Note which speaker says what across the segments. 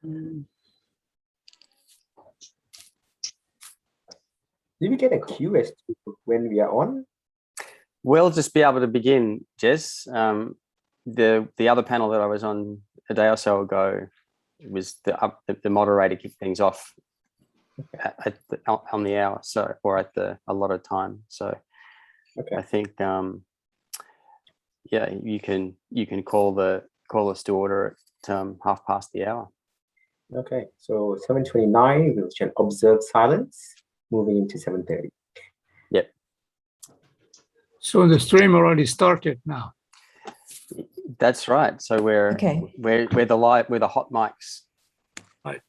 Speaker 1: Did we get a cue as to when we are on?
Speaker 2: We'll just be able to begin, Jess. The other panel that I was on a day or so ago was the moderator kicked things off on the hour, so or at the allotted time. So okay. I think yeah, you can call us to order at 1/2 the hour.
Speaker 1: Okay, so 7:29 we'll observe silence, moving into 7:30.
Speaker 2: Yep.
Speaker 3: So the stream already started now.
Speaker 2: That's right. So we're the hot mics.
Speaker 3: Right.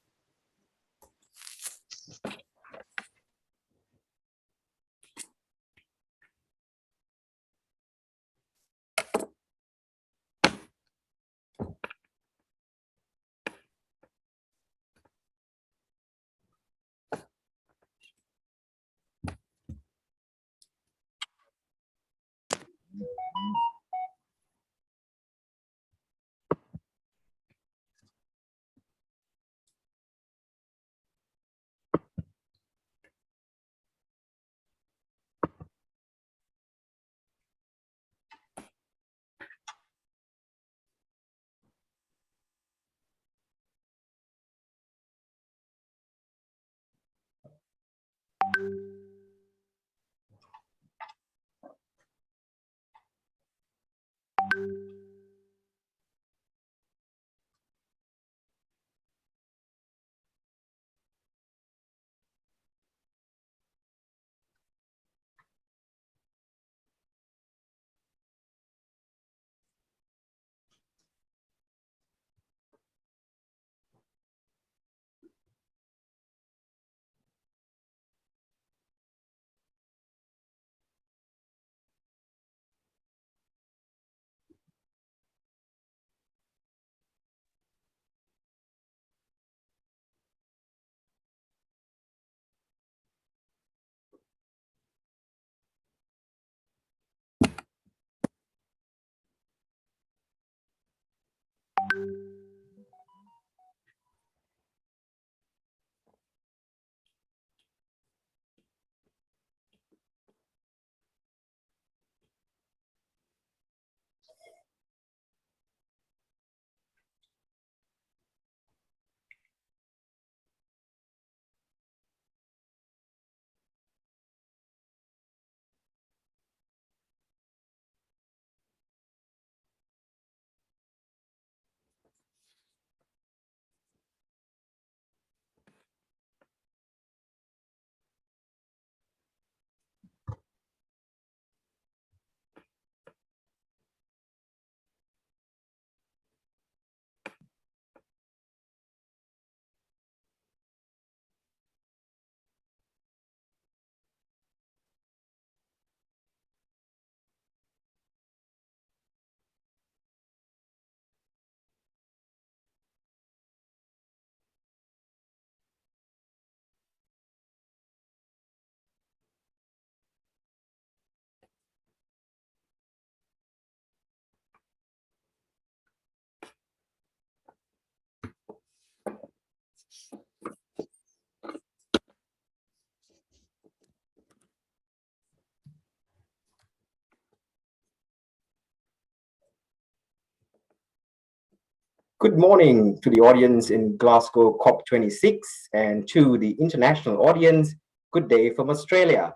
Speaker 1: Good morning to the audience in Glasgow COP26 and to the international audience, good day from Australia.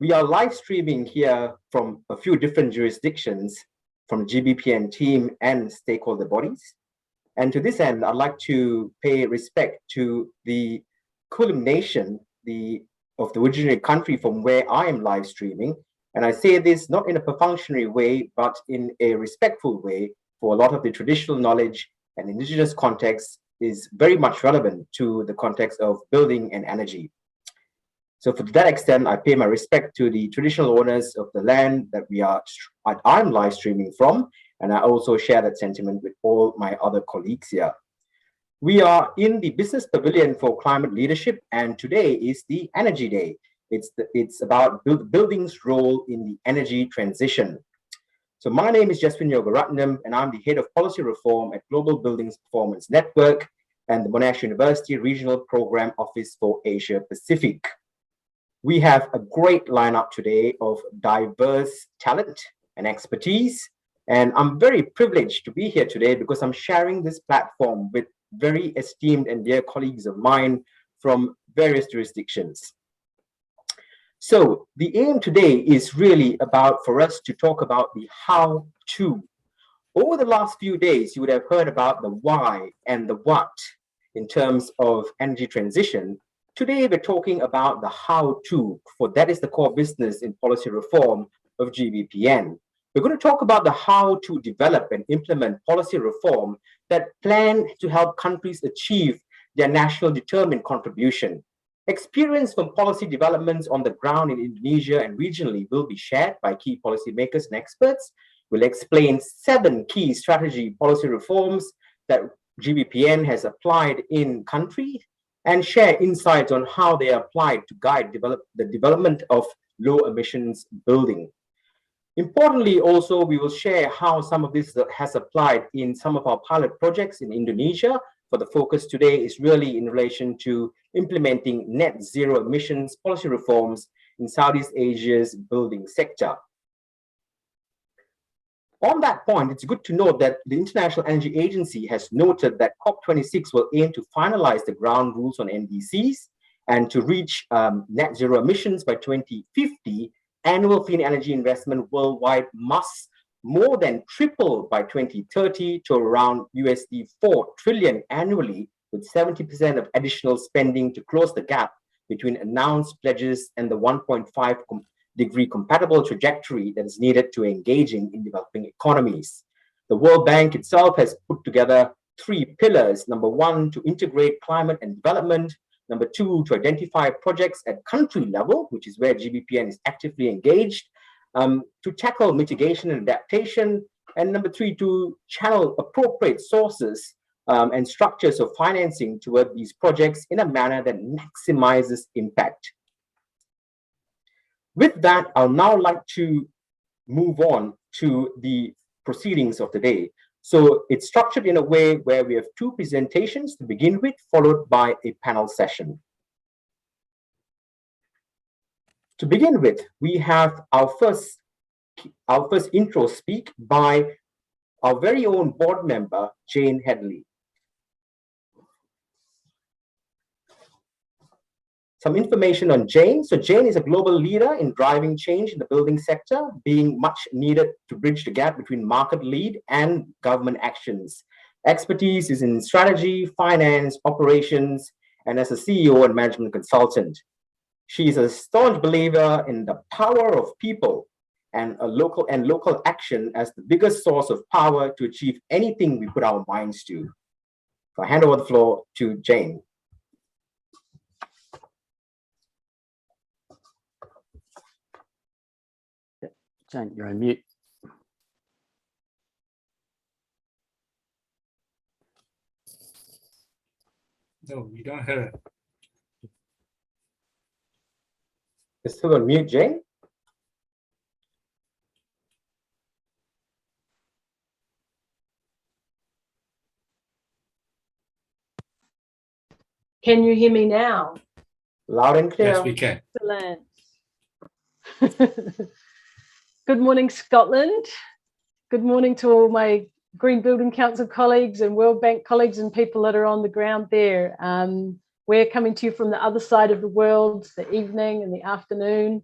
Speaker 1: We are live streaming here from a few different jurisdictions from GBPN team and stakeholder bodies. And to this end, I'd like to pay respect to the culmination of the original country from where I am live streaming. And I say this not in a perfunctory way, but in a respectful way, for a lot of the traditional knowledge and indigenous context is very much relevant to the context of building and energy. So to that extent, I pay my respect to the traditional owners of the land that I'm live streaming from, and I also share that sentiment with all my other colleagues here. We are in the Business Pavilion for Climate Leadership, and today is the Energy Day. It's about building's role in the energy transition. So my name is Jaswin Yogaratnam, and I'm the Head of Policy Reform at Global Buildings Performance Network and the Monash University Regional Program Office for Asia Pacific. We have a great lineup today of diverse talent and expertise, and I'm very privileged to be here today because I'm sharing this platform with very esteemed and dear colleagues of mine from various jurisdictions. So the aim today is really about for us to talk about the how to. Over the last few days, you would have heard about the why and the what in terms of energy transition. Today, we're talking about the how to, for that is the core business in policy reform of GBPN. We're going to talk about the how to develop and implement policy reform that plan to help countries achieve their national determined contribution. Experience from policy developments on the ground in Indonesia and regionally will be shared by key policymakers and experts. We'll explain 7 key strategy policy reforms that GBPN has applied in country and share insights on how they are applied to guide the development of low emissions building. Importantly, also, we will share how some of this has applied in some of our pilot projects in Indonesia. For the focus today is really in relation to implementing net zero emissions policy reforms in Southeast Asia's building sector. On that point, it's good to note that the International Energy Agency has noted that COP26 will aim to finalize the ground rules on NDCs and to reach net zero emissions by 2050. Annual clean energy investment worldwide must more than triple by 2030 to around $4 trillion annually, with 70% of additional spending to close the gap between announced pledges and the 1.5 degree compatible trajectory that is needed to engaging in developing economies. The World Bank itself has put together 3 pillars. Number 1, to integrate climate and development. Number 2, to identify projects at country level, which is where GBPN is actively engaged, to tackle mitigation and adaptation. And number 3, to channel appropriate sources and structures of financing toward these projects in a manner that maximizes impact. With that, I'll now like to move on to the proceedings of the day. So it's structured in a way where we have 2 presentations to begin with, followed by a panel session. To begin with, we have our first intro speak by our very own board member, Jane Headley. Some information on Jane. So Jane is a global leader in driving change in the building sector, being much needed to bridge the gap between market lead and government actions. Expertise is in strategy, finance, operations, and as a CEO and management consultant. She is a staunch believer in the power of people and local action as the biggest source of power to achieve anything we put our minds to. So I hand over the floor to Jane.
Speaker 2: Jane, you're on mute.
Speaker 3: No, you don't hear it.
Speaker 1: You're still on mute, Jane?
Speaker 4: Can you hear me now?
Speaker 1: Loud and clear.
Speaker 3: Yes, we can.
Speaker 4: Excellent. Good morning, Scotland. Good morning to all my Green Building Council colleagues and World Bank colleagues and people that are on the ground there. We're coming to you from the other side of the world, the evening and the afternoon.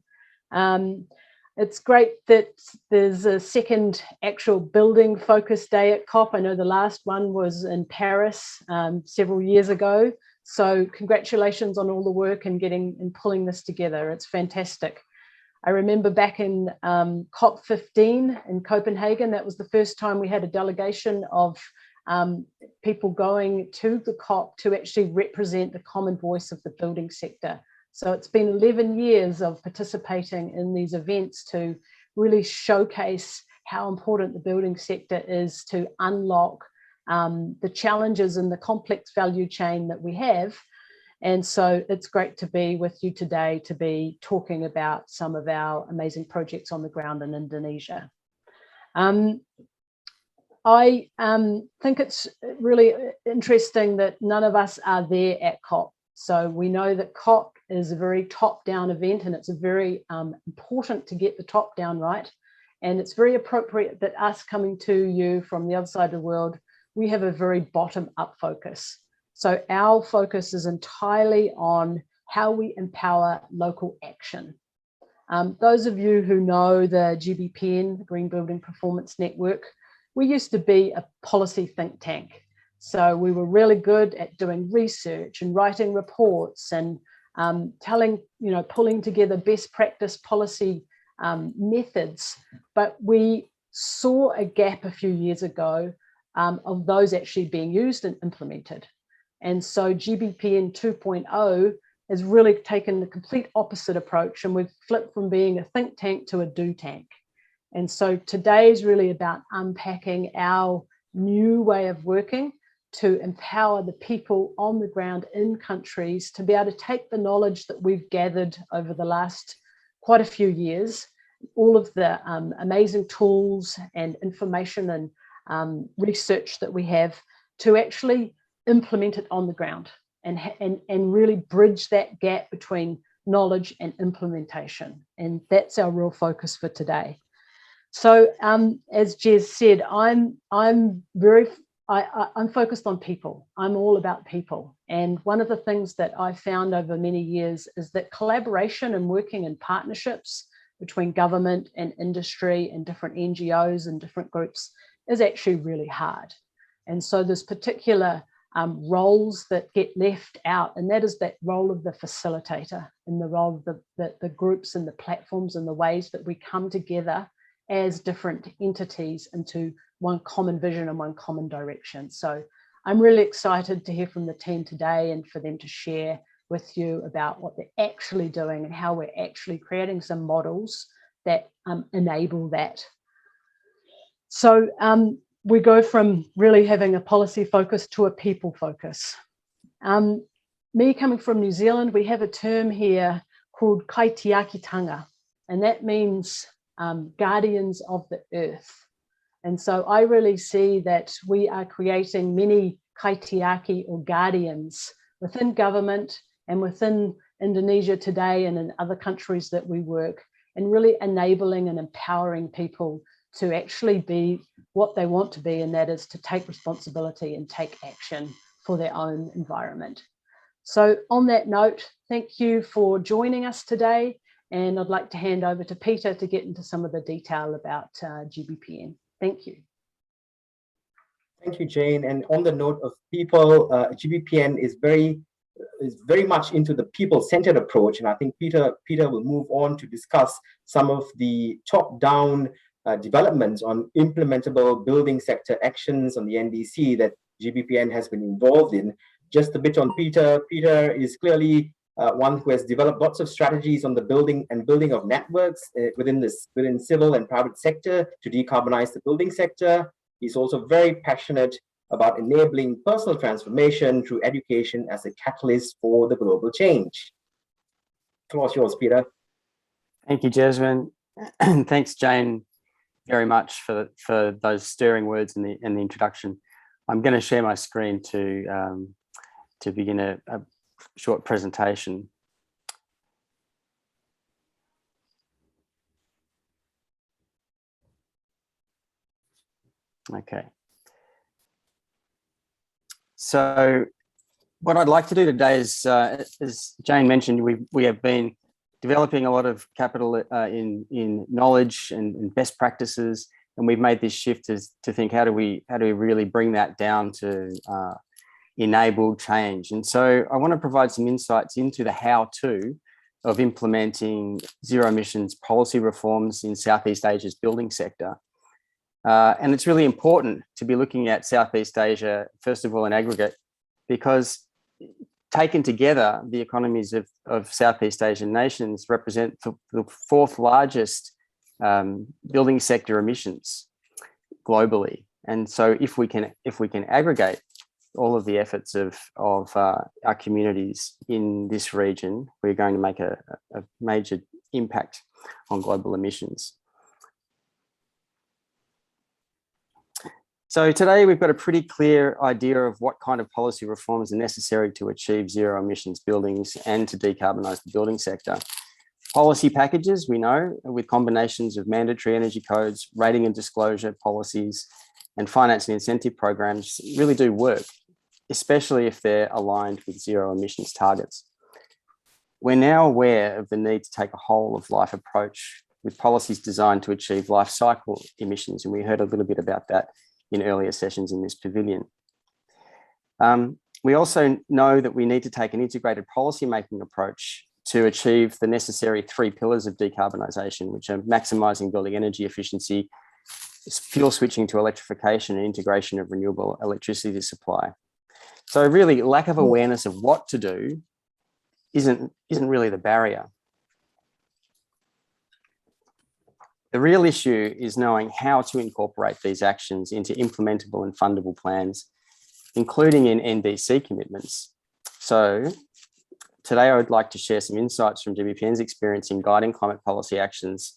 Speaker 4: It's great that there's a second actual building focused day at COP. I know the last one was in Paris several years ago. So congratulations on all the work and pulling this together. It's fantastic. I remember back in COP15 in Copenhagen, that was the first time we had a delegation of people going to the COP to actually represent the common voice of the building sector. So it's been 11 years of participating in these events to really showcase how important the building sector is to unlock the challenges in the complex value chain that we have. And so it's great to be with you today to be talking about some of our amazing projects on the ground in Indonesia. I think it's really interesting that none of us are there at COP. So we know that COP is a very top-down event, and it's a very important to get the top-down right. And it's very appropriate that us coming to you from the other side of the world, we have a very bottom-up focus. So our focus is entirely on how we empower local action. Those of you who know the GBPN, the Green Building Performance Network, we used to be a policy think tank. So we were really good at doing research and writing reports and pulling together best practice policy methods. But we saw a gap a few years ago of those actually being used and implemented. And so GBPN 2.0 has really taken the complete opposite approach, and we've flipped from being a think tank to a do tank. And so today is really about unpacking our new way of working to empower the people on the ground in countries to be able to take the knowledge that we've gathered over the last quite a few years, all of the amazing tools and information and research that we have, to actually implement it on the ground and really bridge that gap between knowledge and implementation. And that's our real focus for today. So as Jez said, I'm focused on people. I'm all about people. And one of the things that I found over many years is that collaboration and working in partnerships between government and industry and different NGOs and different groups is actually really hard. And so there's particular roles that get left out, and that is that role of the facilitator and the role of the groups and the platforms and the ways that we come together as different entities into one common vision and one common direction. So I'm really excited to hear from the team today and for them to share with you about what they're actually doing and how we're actually creating some models that enable that. So we go from really having a policy focus to a people focus. Me coming from New Zealand, we have a term here called kaitiakitanga, and that means guardians of the earth. And so I really see that we are creating many kaitiaki or guardians within government and within Indonesia today and in other countries that we work, and really enabling and empowering people to actually be what they want to be, and that is to take responsibility and take action for their own environment. So on that note, thank you for joining us today, and I'd like to hand over to Peter to get into some of the detail about GBPN. Thank you.
Speaker 1: Thank you, Jane. And on the note of people, GBPN is very much into the people-centered approach, and I think Peter will move on to discuss some of the top-down developments on implementable building sector actions on the NDC that GBPN has been involved in. Just a bit on Peter. Peter is clearly one who has developed lots of strategies on the building of networks within civil and private sector to decarbonize the building sector. He's also very passionate about enabling personal transformation through education as a catalyst for the global change. The floor is yours, Peter.
Speaker 2: Thank you, Jasmine. Thanks, Jane, very much for those stirring words in the introduction. I'm going to share my screen to begin a short presentation. Okay. So what I'd like to do today is, as Jane mentioned, we have been developing a lot of capital in knowledge and best practices, and we've made this shift to think how do we really bring that down to enable change. And so I want to provide some insights into the how-to of implementing zero emissions policy reforms in Southeast Asia's building sector. And it's really important to be looking at Southeast Asia, first of all, in aggregate, because taken together, the economies of Southeast Asian nations represent the fourth largest building sector emissions globally. And so if we can aggregate all of the efforts of our communities in this region, we're going to make a major impact on global emissions. So today we've got a pretty clear idea of what kind of policy reforms are necessary to achieve zero emissions buildings and to decarbonise the building sector. Policy packages, we know, with combinations of mandatory energy codes, rating and disclosure policies, and finance and incentive programs really do work, especially if they're aligned with zero emissions targets. We're now aware of the need to take a whole of life approach with policies designed to achieve life cycle emissions, and we heard a little bit about that in earlier sessions in this pavilion. We also know that we need to take an integrated policy-making approach to achieve the necessary 3 pillars of decarbonisation, which are maximising building energy efficiency, fuel switching to electrification, and integration of renewable electricity supply. So really, lack of awareness of what to do isn't really the barrier. The real issue is knowing how to incorporate these actions into implementable and fundable plans, including in NDC commitments. So today I would like to share some insights from GBPN's experience in guiding climate policy actions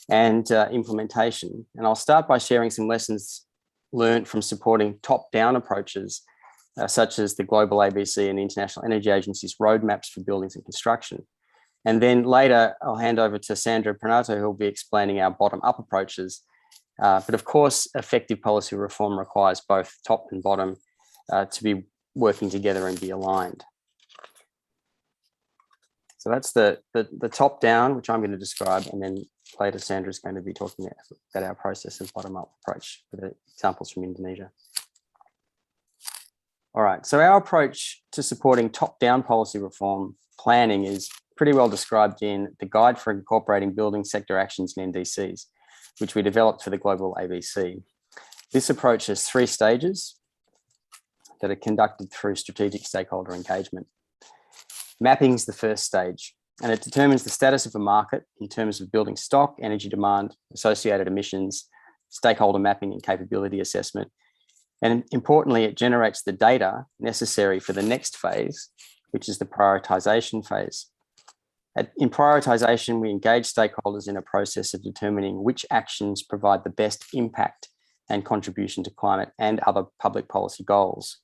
Speaker 2: and implementation. And I'll start by sharing some lessons learned from supporting top-down approaches, such as the Global ABC and International Energy Agency's roadmaps for buildings and construction. And then later, I'll hand over to Sandra Pranato, who will be explaining our bottom-up approaches. But of course, effective policy reform requires both top and bottom to be working together and be aligned. So that's the top-down, which I'm going to describe, and then later Sandra's going to be talking about our process of bottom-up approach with the examples from Indonesia. All right, so our approach to supporting top-down policy reform planning is pretty well described in the Guide for Incorporating Building Sector Actions in NDCs, which we developed for the Global ABC. This approach has 3 stages that are conducted through strategic stakeholder engagement. Mapping is the first stage, and it determines the status of a market in terms of building stock, energy demand, associated emissions, stakeholder mapping and capability assessment. And importantly, it generates the data necessary for the next phase, which is the prioritization phase. In prioritization, we engage stakeholders in a process of determining which actions provide the best impact and contribution to climate and other public policy goals.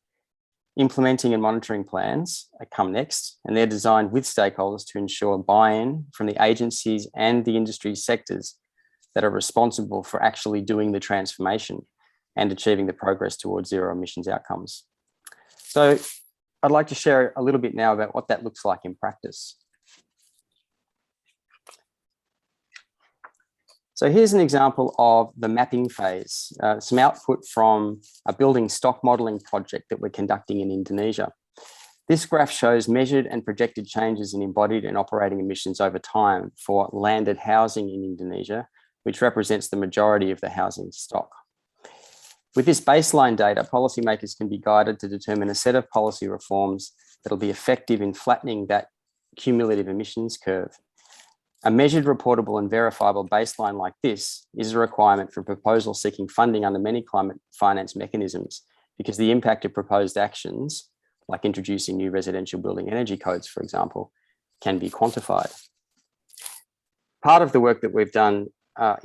Speaker 2: Implementing and monitoring plans come next, and they're designed with stakeholders to ensure buy-in from the agencies and the industry sectors that are responsible for actually doing the transformation and achieving the progress towards zero emissions outcomes. So I'd like to share a little bit now about what that looks like in practice. So here's an example of the mapping phase, some output from a building stock modelling project that we're conducting in Indonesia. This graph shows measured and projected changes in embodied and operating emissions over time for landed housing in Indonesia, which represents the majority of the housing stock. With this baseline data, policymakers can be guided to determine a set of policy reforms that will be effective in flattening that cumulative emissions curve. A measured, reportable and verifiable baseline like this is a requirement for proposals seeking funding under many climate finance mechanisms, because the impact of proposed actions, like introducing new residential building energy codes, for example, can be quantified. Part of the work that we've done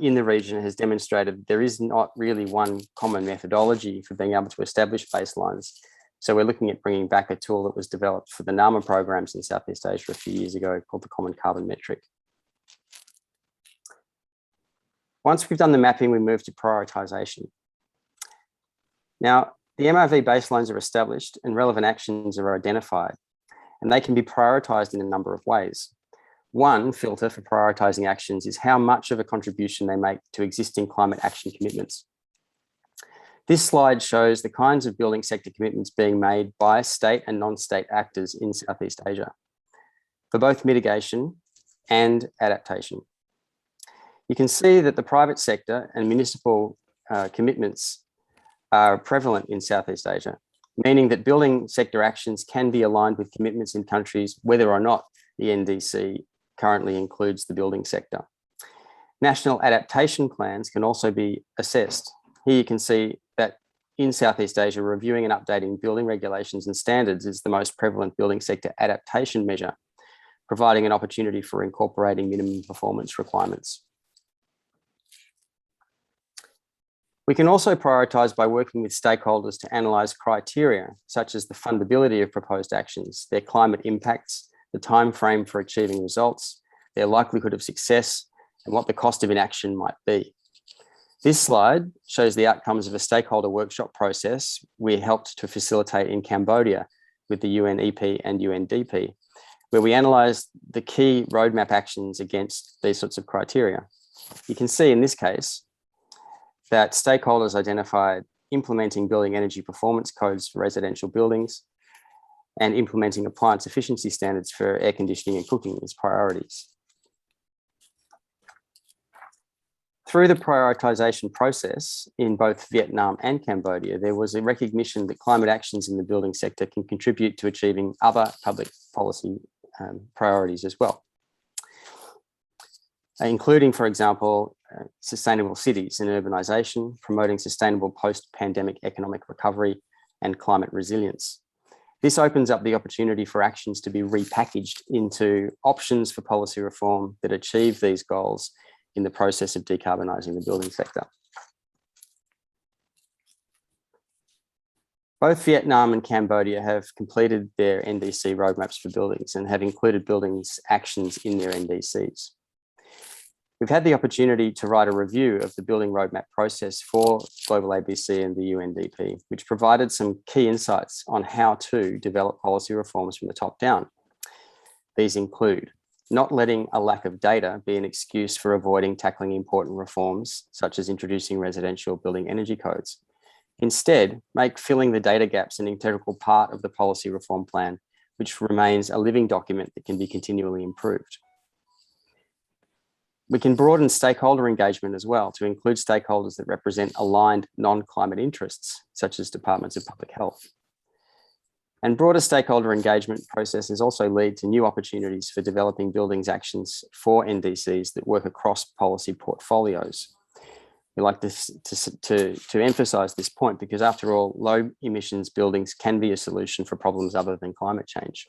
Speaker 2: in the region has demonstrated there is not really one common methodology for being able to establish baselines. So we're looking at bringing back a tool that was developed for the NAMA programs in Southeast Asia a few years ago called the Common Carbon Metric. Once we've done the mapping, we move to prioritization. Now, the MRV baselines are established and relevant actions are identified, and they can be prioritized in a number of ways. One filter for prioritizing actions is how much of a contribution they make to existing climate action commitments. This slide shows the kinds of building sector commitments being made by state and non-state actors in Southeast Asia for both mitigation and adaptation. You can see that the private sector and municipal commitments are prevalent in Southeast Asia, meaning that building sector actions can be aligned with commitments in countries whether or not the NDC currently includes the building sector. National adaptation plans can also be assessed. Here you can see that in Southeast Asia, reviewing and updating building regulations and standards is the most prevalent building sector adaptation measure, providing an opportunity for incorporating minimum performance requirements. We can also prioritise by working with stakeholders to analyse criteria such as the fundability of proposed actions, their climate impacts, the time frame for achieving results, their likelihood of success, and what the cost of inaction might be. This slide shows the outcomes of a stakeholder workshop process we helped to facilitate in Cambodia with the UNEP and UNDP, where we analysed the key roadmap actions against these sorts of criteria. You can see in this case that stakeholders identified implementing building energy performance codes for residential buildings and implementing appliance efficiency standards for air conditioning and cooking as priorities. Through the prioritisation process in both Vietnam and Cambodia, there was a recognition that climate actions in the building sector can contribute to achieving other public policy priorities as well, including, for example, sustainable cities and urbanisation, promoting sustainable post-pandemic economic recovery and climate resilience. This opens up the opportunity for actions to be repackaged into options for policy reform that achieve these goals in the process of decarbonising the building sector. Both Vietnam and Cambodia have completed their NDC roadmaps for buildings and have included buildings actions in their NDCs. We've had the opportunity to write a review of the building roadmap process for Global ABC and the UNDP, which provided some key insights on how to develop policy reforms from the top down. These include not letting a lack of data be an excuse for avoiding tackling important reforms, such as introducing residential building energy codes. Instead, make filling the data gaps an integral part of the policy reform plan, which remains a living document that can be continually improved. We can broaden stakeholder engagement as well to include stakeholders that represent aligned non-climate interests, such as departments of public health. And broader stakeholder engagement processes also lead to new opportunities for developing buildings actions for NDCs that work across policy portfolios. We like to emphasise this point because, after all, low emissions buildings can be a solution for problems other than climate change.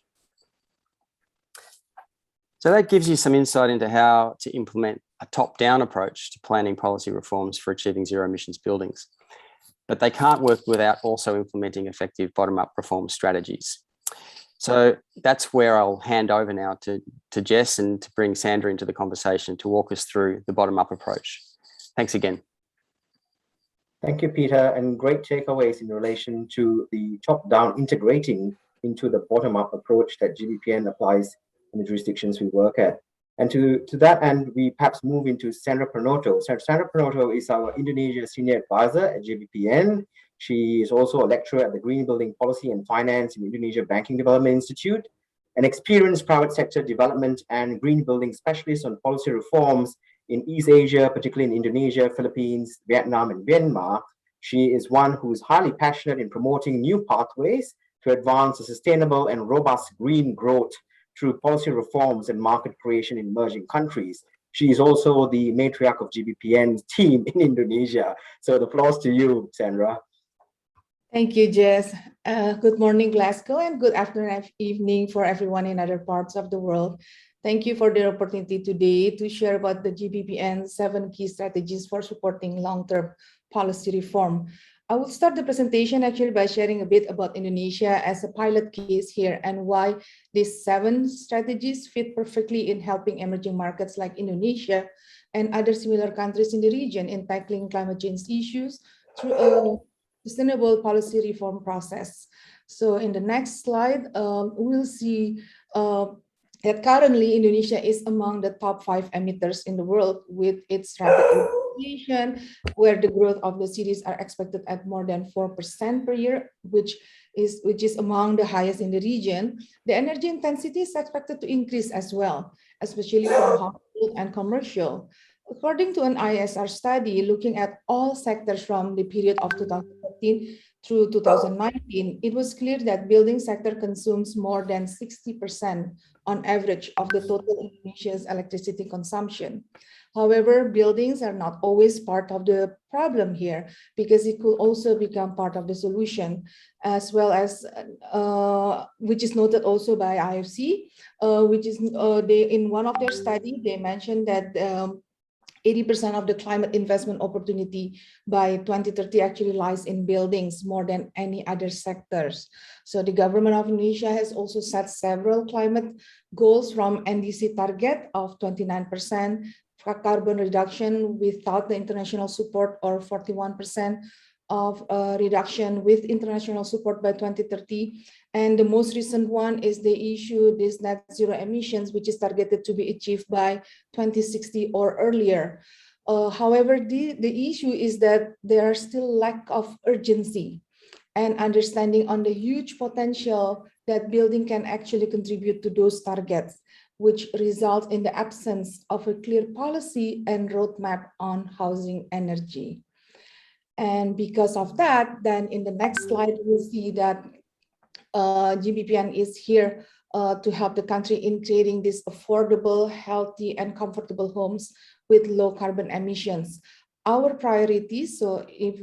Speaker 2: So that gives you some insight into how to implement a top-down approach to planning policy reforms for achieving zero emissions buildings. But they can't work without also implementing effective bottom-up reform strategies. So that's where I'll hand over now to Jess and to bring Sandra into the conversation to walk us through the bottom-up approach. Thanks again.
Speaker 1: Thank you, Peter, and great takeaways in relation to the top-down integrating into the bottom-up approach that GBPN applies in the jurisdictions we work at. And to that end, we perhaps move into Sandra Pranoto. Sandra Pranoto is our Indonesia Senior Advisor at GBPN. She is also a lecturer at the Green Building Policy and Finance in Indonesia Banking Development Institute, an experienced private sector development and green building specialist on policy reforms in East Asia, particularly in Indonesia, Philippines, Vietnam, and Myanmar. She is one who is highly passionate in promoting new pathways to advance a sustainable and robust green growth through policy reforms and market creation in emerging countries. She is also the matriarch of GBPN's team in Indonesia. So the floor is to you, Sandra.
Speaker 5: Thank you, Jess. Good morning, Glasgow, and good afternoon, evening for everyone in other parts of the world. Thank you for the opportunity today to share about the GBPN's 7 key strategies for supporting long-term policy reform. I will start the presentation actually by sharing a bit about Indonesia as a pilot case here and why these 7 strategies fit perfectly in helping emerging markets like Indonesia and other similar countries in the region in tackling climate change issues through a sustainable policy reform process. So in the next slide, we'll see that currently Indonesia is among the top 5 emitters in the world with its rapid urbanization, where the growth of the cities are expected at more than 4% per year, which is among the highest in the region. The energy intensity is expected to increase as well, especially from household and commercial. According to an ISR study looking at all sectors from the period of 2013 through 2019, it was clear that building sector consumes more than 60% on average of the total Indonesia's electricity consumption. However, buildings are not always part of the problem here because it could also become part of the solution, as well as which is noted also by IFC, which is in one of their studies, they mentioned that 80% of the climate investment opportunity by 2030 actually lies in buildings more than any other sectors. So the government of Indonesia has also set several climate goals, from NDC target of 29% carbon reduction without the international support, or 41% of reduction with international support by 2030. And the most recent one is they issued this net zero emissions, which is targeted to be achieved by 2060 or earlier. However, the issue is that there are still lack of urgency and understanding on the huge potential that building can actually contribute to those targets, which result in the absence of a clear policy and roadmap on housing energy. And because of that, then in the next slide, we'll see that GBPN is here to help the country in creating these affordable, healthy, and comfortable homes with low carbon emissions. Our priorities, so if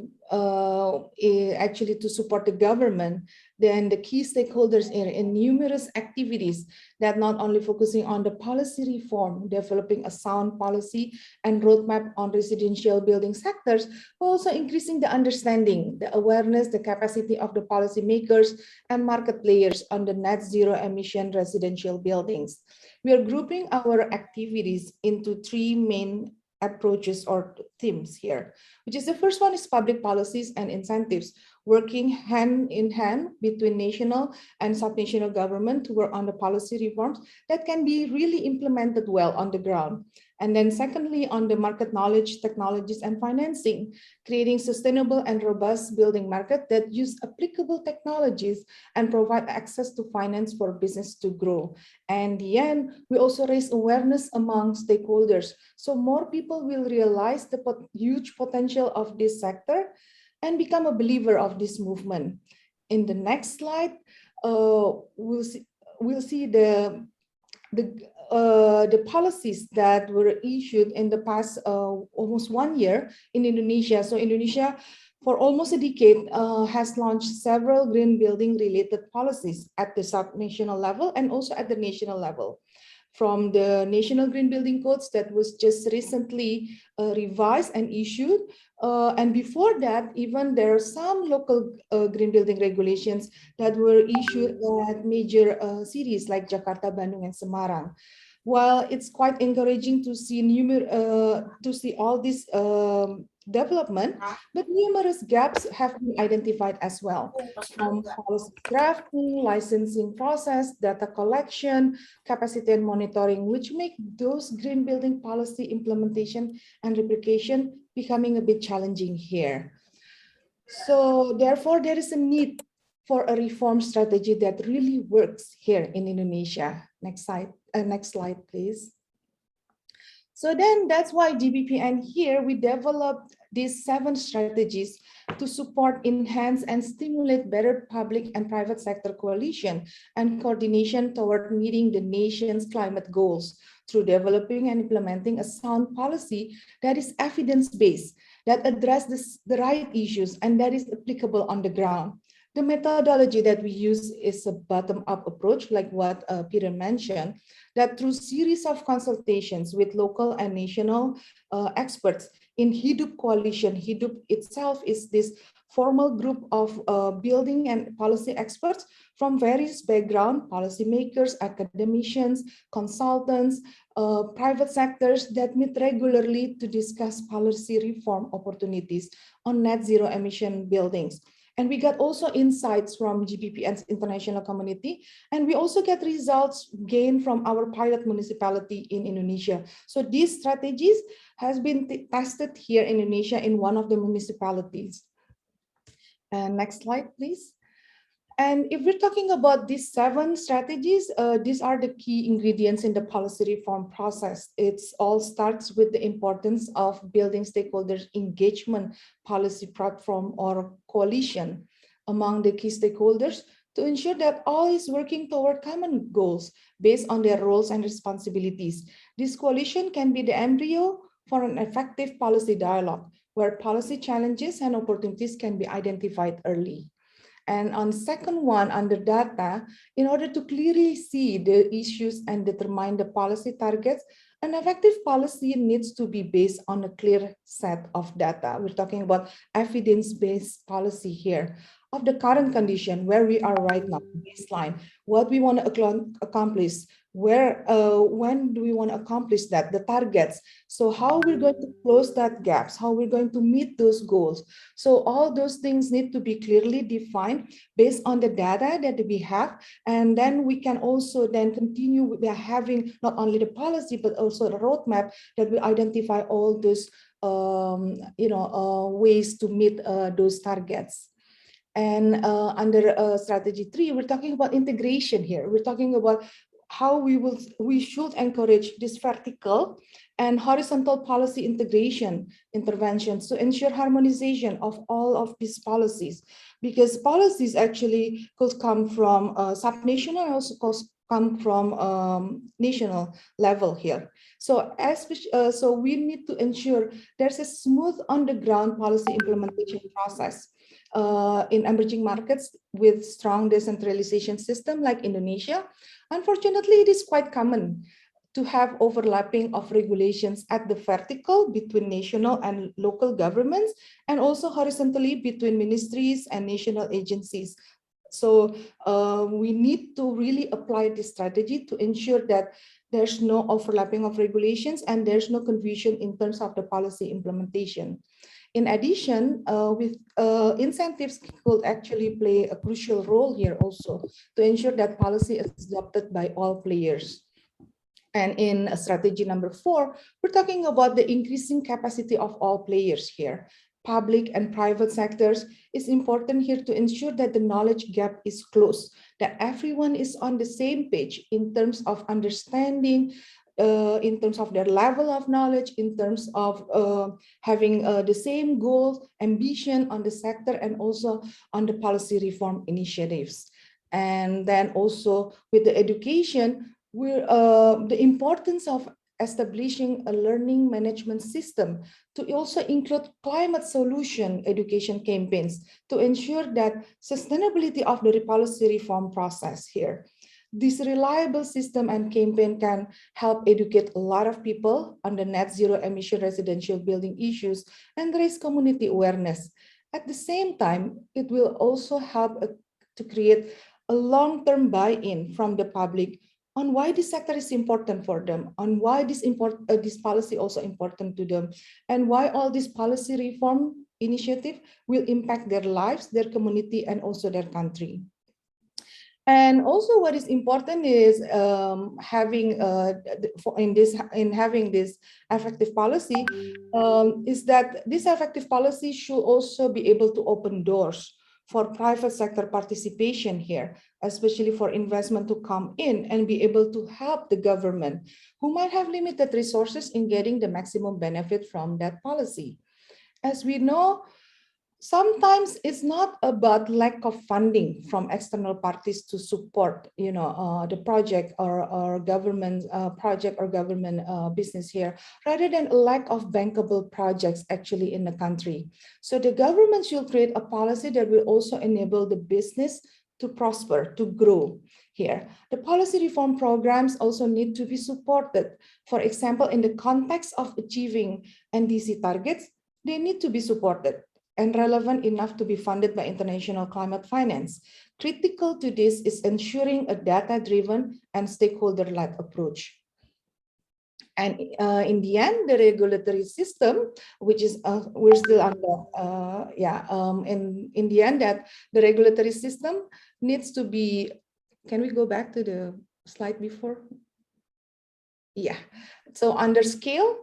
Speaker 5: actually to support the government, then the key stakeholders in numerous activities that not only focusing on the policy reform, developing a sound policy and roadmap on residential building sectors, but also increasing the understanding, the awareness, the capacity of the policymakers and market players on the net zero emission residential buildings. We are grouping our activities into three main approaches or themes here, which is the first one is public policies and incentives, working hand in hand between national and subnational government to work on the policy reforms that can be really implemented well on the ground. And then secondly, on the market knowledge, technologies, and financing, creating sustainable and robust building market that use applicable technologies and provide access to finance for business to grow. And in the end, we also raise awareness among stakeholders, so more people will realize the huge potential of this sector and become a believer of this movement. In the next slide, we'll see the policies that were issued in the past almost 1 year in Indonesia. So Indonesia, for almost a decade, has launched several green building related policies at the subnational level and also at the national level. From the National Green Building Codes that was just recently revised and issued. And before that, even there are some local green building regulations that were issued at major cities like Jakarta, Bandung, and Semarang. While it's quite encouraging to see all this development, but numerous gaps have been identified as well, from policy drafting, licensing process, data collection, capacity and monitoring, which make those green building policy implementation and replication becoming a bit challenging here. So therefore, there is a need for a reform strategy that really works here in Indonesia. Next slide, please. So then that's why GBPN here, we developed these 7 strategies to support, enhance, and stimulate better public and private sector coalition and coordination toward meeting the nation's climate goals through developing and implementing a sound policy that is evidence-based, that addresses the right issues and that is applicable on the ground. The methodology that we use is a bottom-up approach, like what Peter mentioned, that through series of consultations with local and national experts in HIDUP coalition. HIDUP itself is this formal group of building and policy experts from various backgrounds, policymakers, academicians, consultants, private sectors that meet regularly to discuss policy reform opportunities on net zero emission buildings. And we got also insights from GBPN's international community, and we also get results gained from our pilot municipality in Indonesia. So these strategies has been tested here in Indonesia in one of the municipalities. And next slide, please. And if we're talking about these 7 strategies, these are the key ingredients in the policy reform process. It all starts with the importance of building stakeholders' engagement policy platform or coalition among the key stakeholders to ensure that all is working toward common goals based on their roles and responsibilities. This coalition can be the embryo for an effective policy dialogue where policy challenges and opportunities can be identified early. And on second one, under data, in order to clearly see the issues and determine the policy targets, an effective policy needs to be based on a clear set of data. We're talking about evidence-based policy here of the current condition, where we are right now, baseline, what we want to accomplish, where, when do we want to accomplish that, the targets. So how we're going to close that gaps, how we're going to meet those goals. So all those things need to be clearly defined based on the data that we have. And then we can also then continue with having not only the policy, but also the roadmap that will identify all those ways to meet those targets. And under strategy 3, we're talking about integration here. We're talking about how we should encourage this vertical and horizontal policy integration interventions to ensure harmonization of all of these policies, because policies actually could come from subnational, also come from national level here. So so we need to ensure there's a smooth on the ground policy implementation process in emerging markets with strong decentralization system like Indonesia. Unfortunately, it is quite common to have overlapping of regulations at the vertical between national and local governments, and also horizontally between ministries and national agencies. So we need to really apply this strategy to ensure that there's no overlapping of regulations and there's no confusion in terms of the policy implementation. In addition, with incentives could actually play a crucial role here also to ensure that policy is adopted by all players. And in strategy number 4, we're talking about the increasing capacity of all players here. Public and private sectors is important here to ensure that the knowledge gap is closed, that everyone is on the same page in terms of understanding, in terms of their level of knowledge, in terms of having the same goals, ambition on the sector, and also on the policy reform initiatives. And then also with the education, the importance of establishing a learning management system to also include climate solution education campaigns to ensure that sustainability of the policy reform process here. This reliable system and campaign can help educate a lot of people on the net zero emission residential building issues and raise community awareness. At the same time, it will also help to create a long-term buy-in from the public on why this sector is important for them, on why this policy also important to them, and why all this policy reform initiative will impact their lives, their community, and also their country. And also, what is important is having this effective policy is that this effective policy should also be able to open doors for private sector participation here, especially for investment to come in and be able to help the government who might have limited resources in getting the maximum benefit from that policy. As we know, sometimes it's not about lack of funding from external parties to support, the project or government project or government business here, rather than a lack of bankable projects actually in the country. So the government should create a policy that will also enable the business to prosper, to grow here. The policy reform programs also need to be supported. For example, in the context of achieving NDC targets, they need to be supported and relevant enough to be funded by international climate finance. Critical to this is ensuring a data-driven and stakeholder-led approach. And in the end, the regulatory system, which is we're still under, in the end, that the regulatory system needs to be. Can we go back to the slide before? Yeah. So under scale,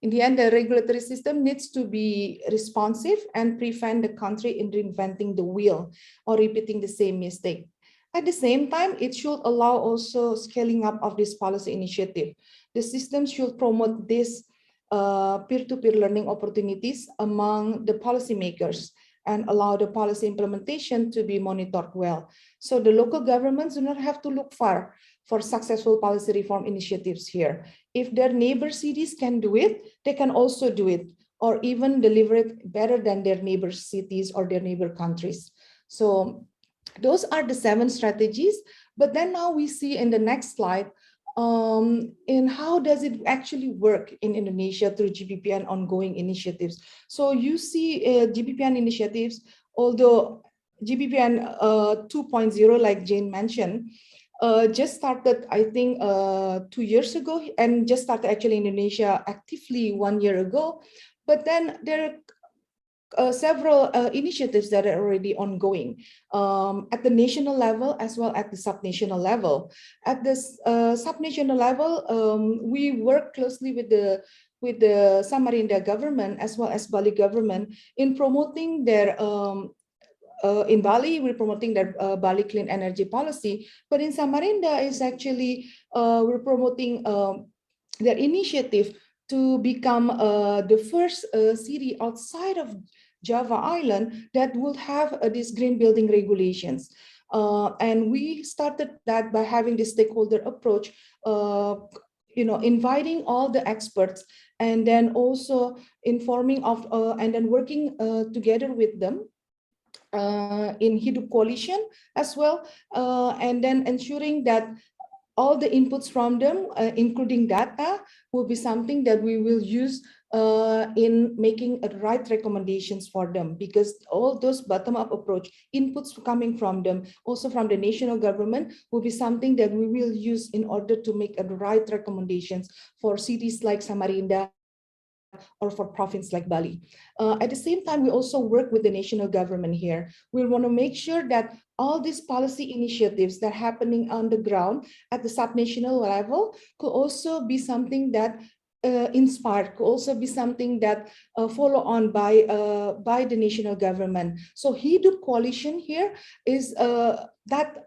Speaker 5: in the end, the regulatory system needs to be responsive and prevent the country in reinventing the wheel or repeating the same mistake. At the same time, it should allow also scaling up of this policy initiative. The system should promote this peer-to-peer learning opportunities among the policymakers and allow the policy implementation to be monitored well. So the local governments do not have to look far for successful policy reform initiatives here. If their neighbor cities can do it, they can also do it, or even deliver it better than their neighbor cities or their neighbor countries. So those are the 7 strategies. But then now we see in the next slide, in how does it actually work in Indonesia through GBPN ongoing initiatives. So you see GBPN initiatives, although GBPN 2.0, like Jane mentioned, just started, I think, 2 years ago, and just started actually in Indonesia actively 1 year ago. But then there are several initiatives that are already ongoing at the national level as well at the subnational level. At the subnational level, we work closely with the Samarinda government as well as Bali government in promoting their in Bali, we're promoting their Bali clean energy policy, but in Samarinda is actually we're promoting their initiative to become the first city outside of Java Island that will have these green building regulations. And we started that by having this stakeholder approach, inviting all the experts and then also informing of and then working together with them in Hidup Coalition as well, and then ensuring that all the inputs from them, including data, will be something that we will use in making right recommendations for them, because all those bottom-up approach inputs coming from them, also from the national government, will be something that we will use in order to make right recommendations for cities like Samarinda or for province like Bali. At the same time, we also work with the national government here. We want to make sure that all these policy initiatives that are happening on the ground at the subnational level could also be something that inspired, could also be something that follow on by the national government. So Hidup Coalition here is that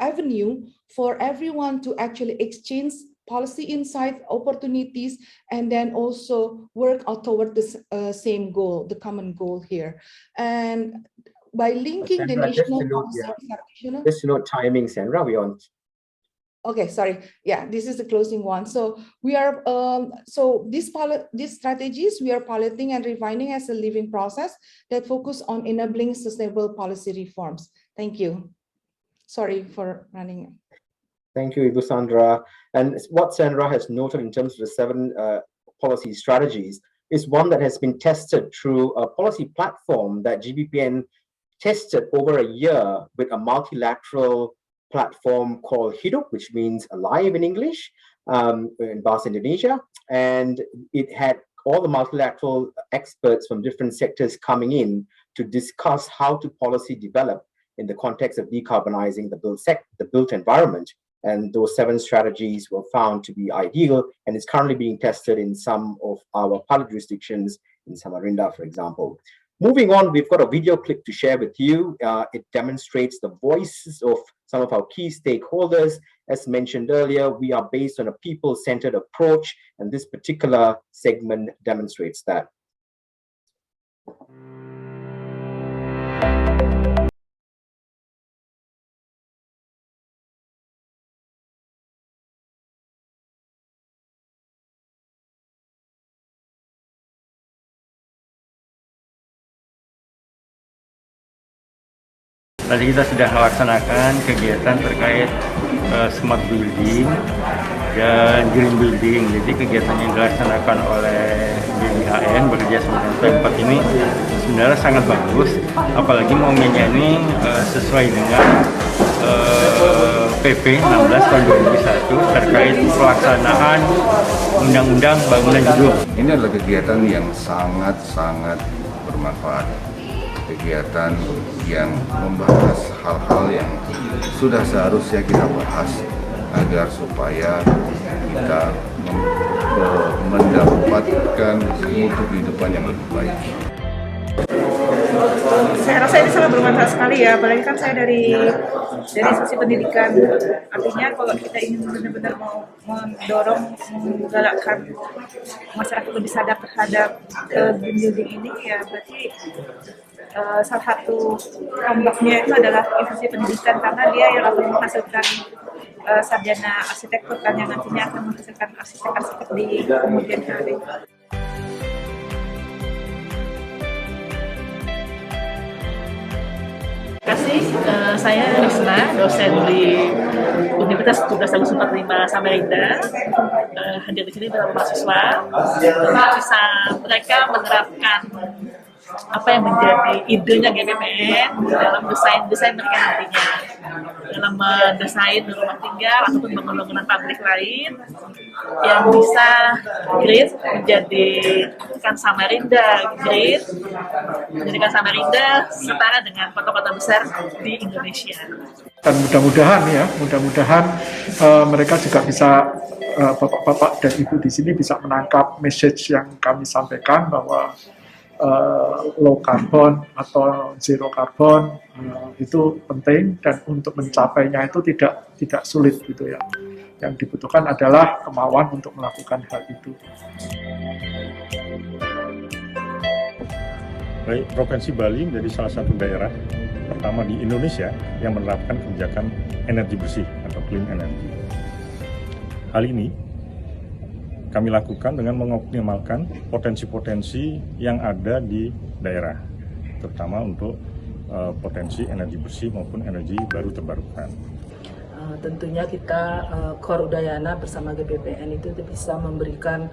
Speaker 5: avenue for everyone to actually exchange policy insight, opportunities, and then also work out toward the same goal, the common goal here. And by linking
Speaker 1: Sandra,
Speaker 5: the national
Speaker 1: just to note timing, Sandra, we're on.
Speaker 5: Okay, sorry. Yeah, this is the closing one. So we are so these strategies we are piloting and refining as a living process that focus on enabling sustainable policy reforms. Thank you. Sorry for running.
Speaker 1: Thank you, Ibu Sandra. And what Sandra has noted in terms of the 7 policy strategies is one that has been tested through a policy platform that GBPN tested over a year with a multilateral platform called Hidup, which means alive in English, in Bahasa Indonesia. And it had all the multilateral experts from different sectors coming in to discuss how to policy develop in the context of decarbonizing the built environment. And those 7 strategies were found to be ideal, and it's currently being tested in some of our pilot jurisdictions in Samarinda, for example. Moving on, we've got a video clip to share with you. It demonstrates the voices of some of our key stakeholders. As mentioned earlier, we are based on a people-centered approach, and this particular segment demonstrates that.
Speaker 6: Tadi kita sudah melaksanakan kegiatan terkait smart building dan green building. Jadi kegiatan yang dilaksanakan oleh GBHN bekerja sama dengan Pemkot ini sebenarnya sangat bagus. Apalagi momennya ini sesuai dengan PP 16 tahun 2001 terkait pelaksanaan Undang-Undang Bangunan Gedung.
Speaker 7: Ini adalah kegiatan yang sangat-sangat bermanfaat. Kegiatan yang membahas hal-hal yang sudah seharusnya kita bahas agar supaya kita mendapatkan mutu kehidupan yang lebih baik.
Speaker 8: Saya rasa ini sangat bermanfaat sekali ya, apalagi kan saya dari sisi pendidikan. Artinya kalau kita ingin benar-benar mau mendorong, menggalakkan masyarakat lebih sadar terhadap green building ini, ya berarti salah satu ombaknya itu adalah institusi pendidikan, karena dia yang akan menghasilkan sarjana arsitektur kan, yang nantinya akan menghasilkan arsitek-arsitek di kemudian hari. kasih. Saya Risma, dosen di Universitas 1745 Samarinda. Hadir di sini bersama mahasiswa untuk bisa mereka menerapkan apa yang menjadi idenya GBPN dalam desain mereka nantinya, dalam mendesain rumah tinggal ataupun bangunan publik lain yang bisa green, menjadikan Samarinda green, menjadikan Samarinda setara dengan kota-kota besar di Indonesia.
Speaker 9: Dan mudah-mudahan mereka juga bisa, bapak-bapak dan ibu di sini bisa menangkap message yang kami sampaikan bahwa low carbon atau zero carbon itu penting, dan untuk mencapainya itu tidak sulit gitu ya. Yang dibutuhkan adalah kemauan untuk melakukan hal itu.
Speaker 10: Baik, Provinsi Bali menjadi salah satu daerah pertama di Indonesia yang menerapkan kebijakan energi bersih atau clean energy. Hal ini kami lakukan dengan mengoptimalkan potensi-potensi yang ada di daerah, terutama untuk potensi energi bersih maupun energi baru terbarukan.
Speaker 11: Tentunya kita Core Udayana bersama GBPN itu bisa memberikan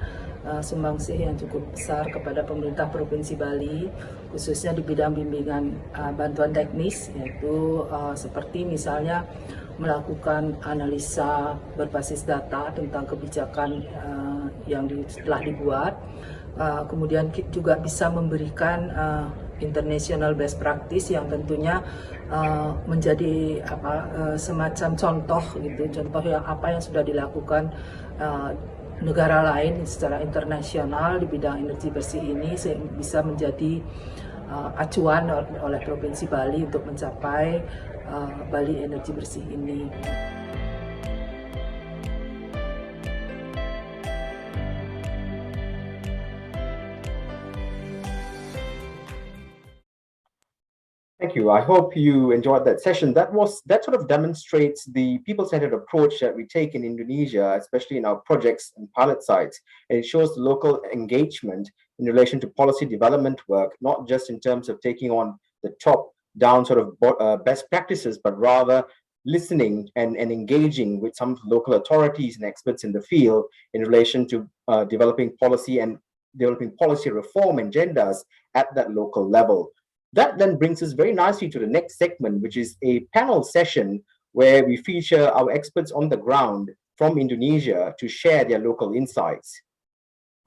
Speaker 11: sumbangsih yang cukup besar kepada pemerintah Provinsi Bali, khususnya di bidang bimbingan bantuan teknis, yaitu seperti misalnya melakukan analisa berbasis data tentang kebijakan yang telah dibuat. Kemudian juga bisa memberikan international best practice yang tentunya menjadi semacam contoh gitu, contoh yang apa yang sudah dilakukan negara lain secara internasional di bidang energi bersih ini, bisa menjadi acuan oleh Provinsi Bali untuk mencapai Bali energi bersih ini.
Speaker 1: Thank you. I hope you enjoyed that session. That sort of demonstrates the people-centered approach that we take in Indonesia, especially in our projects and pilot sites. And it shows the local engagement in relation to policy development work, not just in terms of taking on the top-down sort of best practices, but rather listening and engaging with some local authorities and experts in the field in relation to developing policy reform agendas at that local level. That then brings us very nicely to the next segment, which is a panel session where we feature our experts on the ground from Indonesia to share their local insights.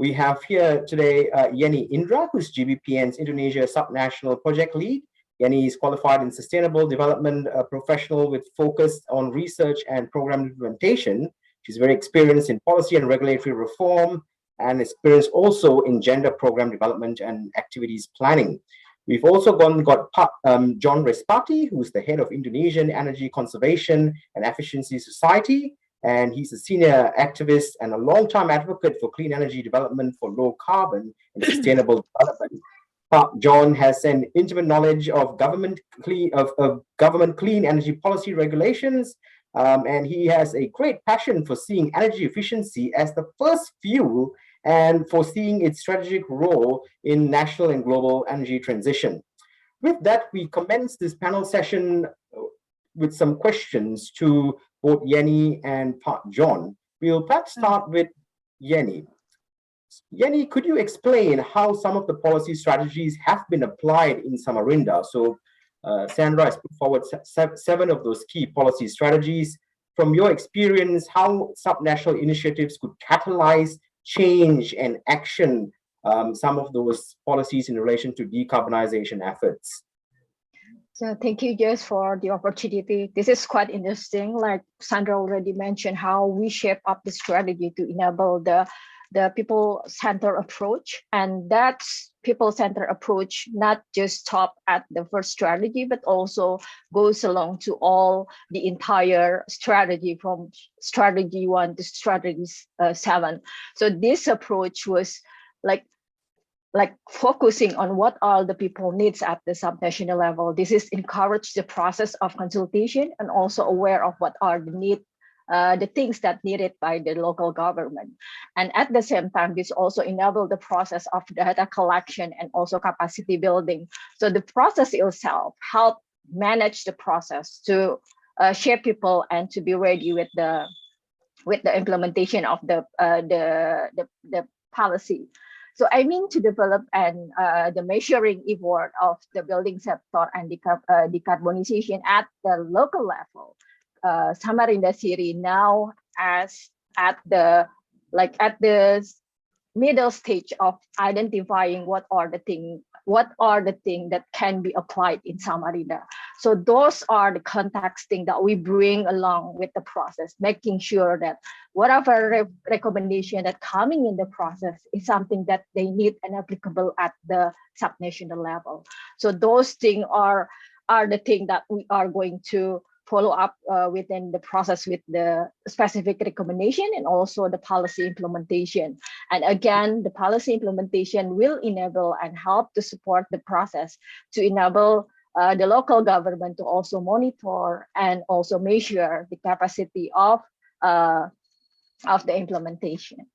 Speaker 1: We have here today Yeni Indra, who's GBPN's Indonesia Subnational Project Lead. Yeni is qualified in sustainable development professional with focus on research and program implementation. She's very experienced in policy and regulatory reform and experienced also in gender program development and activities planning. We've also got John Respati, who's the head of Indonesian Energy Conservation and Efficiency Society, and he's a senior activist and a long-time advocate for clean energy development for low carbon and sustainable development. John has an intimate knowledge of government clean energy policy regulations, and he has a great passion for seeing energy efficiency as the first fuel and for seeing its strategic role in national and global energy transition. With that, we commence this panel session with some questions to both Yeni and John. We'll perhaps start with Yeni. Yeni, could you explain how some of the policy strategies have been applied in Samarinda? So Sandra has put forward 7 of those key policy strategies. From your experience, how subnational initiatives could catalyze change and action some of those policies in relation to decarbonization efforts?
Speaker 12: So thank you, Jess, for the opportunity. This is quite interesting. Like Sandra already mentioned, how we shape up the strategy to enable the people-centered approach. And that people-centered approach not just stop at the first strategy, but also goes along to all the entire strategy from strategy 1 to strategy 7. So this approach was like focusing on what all the people needs at the subnational level. This is encourage the process of consultation and also aware of what are the needs, the things that needed by the local government. And at the same time, this also enable the process of data collection and also capacity building. So the process itself help manage the process, to shape people, and to be ready with the implementation of the policy. So I mean to develop the measuring effort of the building sector and decarbonization at the local level. Samarinda City now as at the middle stage of identifying what are the things that can be applied in Samarinda. So those are the contexting that we bring along with the process, making sure that whatever recommendation that coming in the process is something that they need and applicable at the subnational level. So those things are the things that we are going to follow up within the process with the specific recommendation and also the policy implementation. And again, the policy implementation will enable and help to support the process to enable the local government to also monitor and also measure the capacity of the implementation.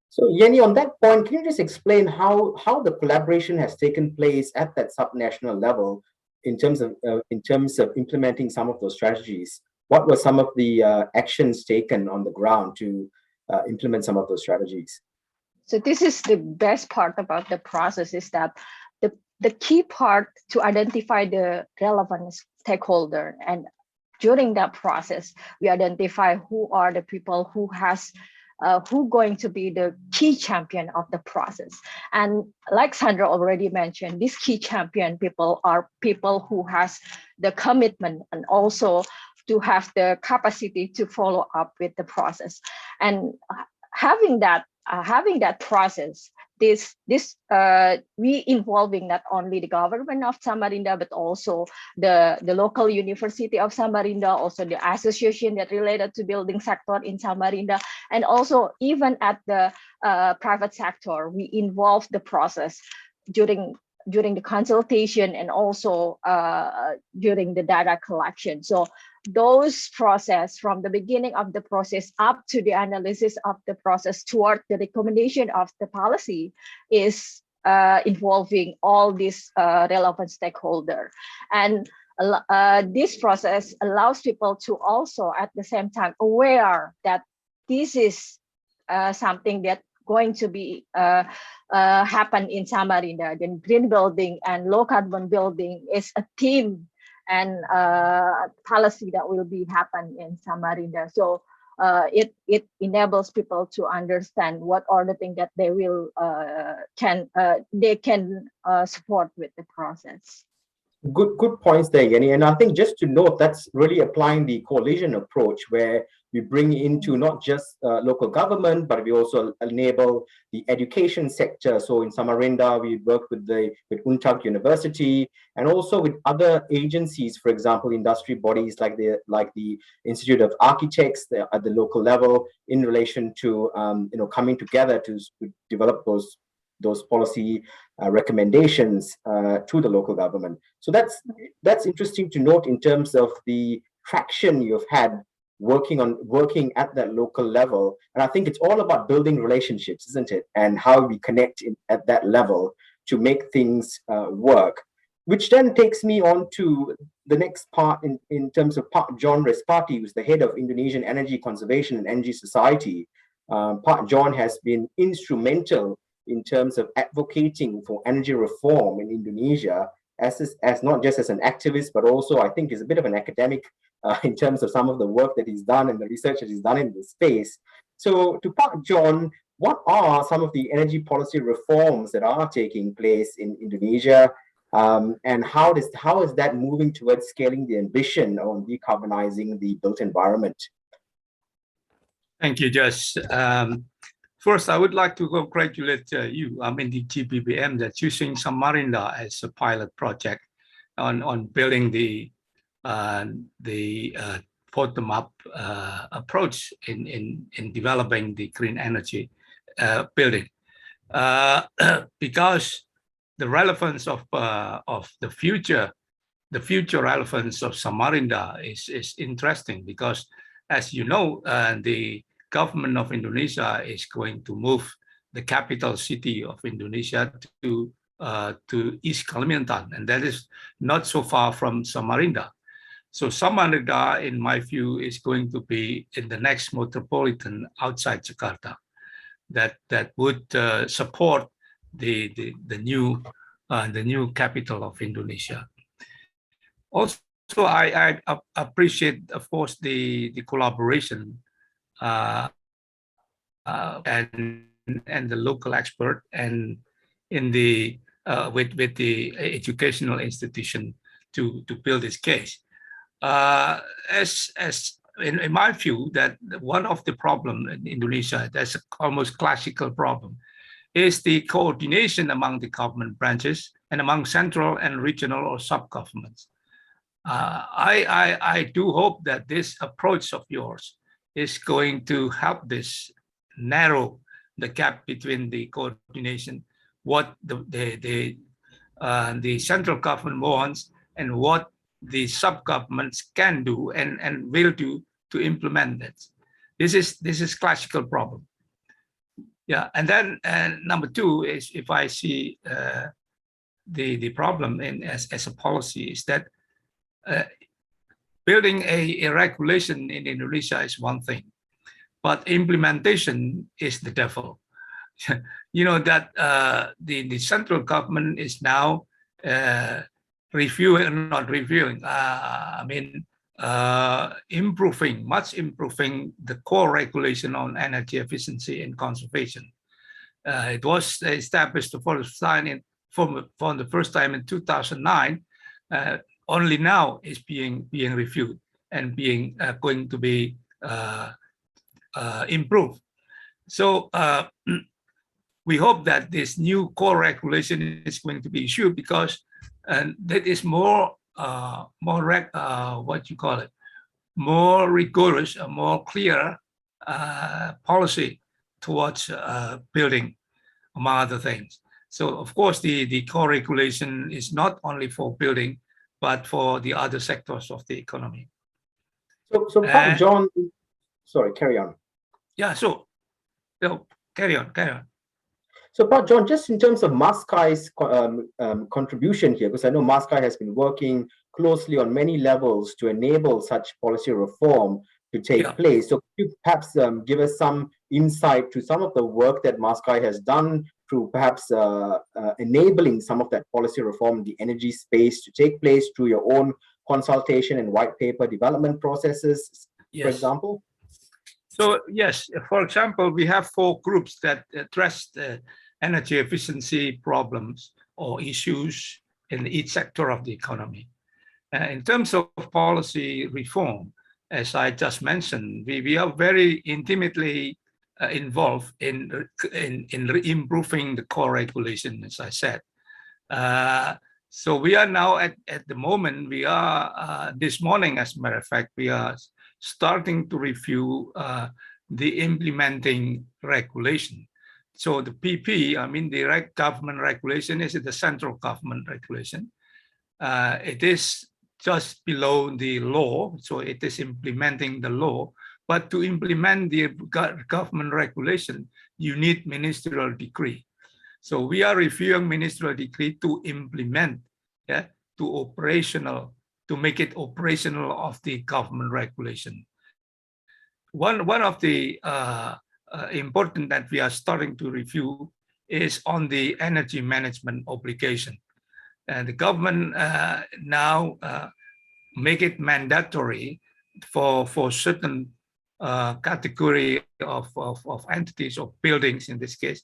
Speaker 1: So Yenny, on that point, can you just explain how the collaboration has taken place at that subnational level in terms of implementing some of those strategies? What were some of the actions taken on the ground to implement some of those strategies?
Speaker 12: So this is the best part about the process, is that the key part to identify the relevant stakeholder, and during that process, we identify who are the people who going to be the key champion of the process. And like Sandra already mentioned, these key champion people are people who has the commitment and also to have the capacity to follow up with the process. And having that process, we involving not only the government of Samarinda, but also the local university of Samarinda, also the association that related to building sector in Samarinda, and also even at the private sector, we involve the process during the consultation and also during the data collection. So those process from the beginning of the process up to the analysis of the process toward the recommendation of the policy is involving all these relevant stakeholders. And this process allows people to also at the same time aware that this is something that going to be happen in Samarinda. Then green building and low carbon building is a theme and policy that will be happen in Samarinda. So it enables people to understand what are the things that they will can support with the process.
Speaker 1: Good points there, Yenny. And I think just to note, that's really applying the coalition approach, where we bring into not just local government, but we also enable the education sector. So in Samarinda, we work with Untitled University and also with other agencies, for example, industry bodies like the Institute of Architects at the local level, in relation to coming together to develop those policy recommendations to the local government. So that's interesting to note in terms of the traction you've had working at that local level. And I think it's all about building relationships, isn't it? And how we connect at that level to make things work. Which then takes me on to the next part in terms of Pak John Respati, who's the head of Indonesian Energy Conservation and Energy Society. Pak John has been instrumental in terms of advocating for energy reform in Indonesia, as not just as an activist, but also I think is a bit of an academic in terms of some of the work that he's done and the research that he's done in this space. So to Pak John, what are some of the energy policy reforms that are taking place in Indonesia? And how is that moving towards scaling the ambition on decarbonizing the built environment?
Speaker 13: Thank you, Jess. First, I would like to congratulate you, the GBPM, that choosing Samarinda as a pilot project on building the bottom-up approach in developing the green energy building, because the relevance of the future relevance of Samarinda is interesting, because as you know, the government of Indonesia is going to move the capital city of Indonesia to to East Kalimantan, and that is not so far from Samarinda. So Samarinda, in my view, is going to be in the next metropolitan outside Jakarta that would support the new capital of Indonesia. Also, I appreciate, of course, the collaboration and the local expert and in the with the educational institution to build this case. As in my view, that one of the problem in Indonesia, that's almost classical problem, is the coordination among the government branches and among central and regional or sub-governments. I do hope that this approach of yours is going to help this narrow the gap between the coordination, what the central government wants and what the sub-governments can do and will do to implement that. This is classical problem. Yeah, and then number two is, if I see the problem as a policy, is that building a regulation in Indonesia is one thing, but implementation is the devil. You know that the central government is now improving, improving the core regulation on energy efficiency and conservation. It was established for the first time in 2009. Only now is being reviewed and going to be improved. So we hope that this new core regulation is going to be issued, because that is more more rigorous, a more clear policy towards building, among other things. So of course the core regulation is not only for building, but for the other sectors of the economy.
Speaker 1: So Pak John, sorry, carry on.
Speaker 13: Yeah, so carry on.
Speaker 1: So Pak John, just in terms of MASCAI's contribution here, because I know MASCAI has been working closely on many levels to enable such policy reform to take place. So could you perhaps give us some insight to some of the work that MASCAI has done through perhaps enabling some of that policy reform in the energy space to take place through your own consultation and white paper development processes, for example?
Speaker 13: So yes, for example, we have 4 groups that address the energy efficiency problems or issues in each sector of the economy. In terms of policy reform, as I just mentioned, we are very intimately involved in improving the core regulation, as I said. So we are now at the moment, we are, this morning, as a matter of fact, we are starting to review the implementing regulation. So the PP, the government regulation, is the central government regulation. It is just below the law, so it is implementing the law. But to implement the government regulation, you need ministerial decree. So we are reviewing ministerial decree to implement, to make it operational of the government regulation. One of the important that we are starting to review is on the energy management obligation. And the government now make it mandatory for certain category of entities or buildings, in this case,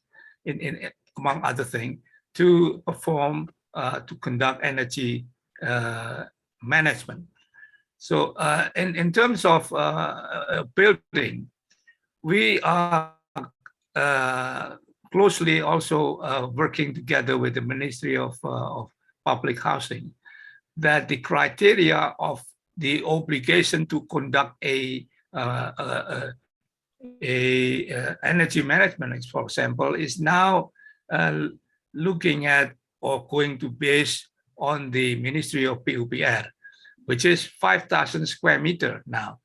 Speaker 13: among other things, to perform, to conduct energy management. So in terms of building, we are closely also working together with the Ministry of Public Housing, that the criteria of the obligation to conduct a energy management, for example, is now looking at or going to base on the Ministry of PUPR, which is 5,000 square meter now.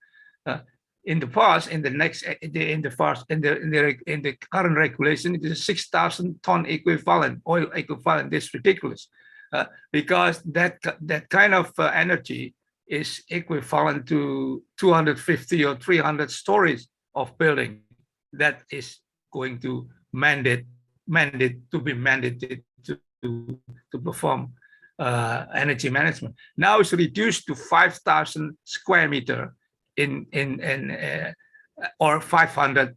Speaker 13: in the past, in the current regulation, it is 6,000 ton equivalent, oil equivalent. This is ridiculous, because that kind of energy is equivalent to 250 or 300 stories of building that is going to be mandated to perform energy management. Now it's reduced to 5,000 square meter or 500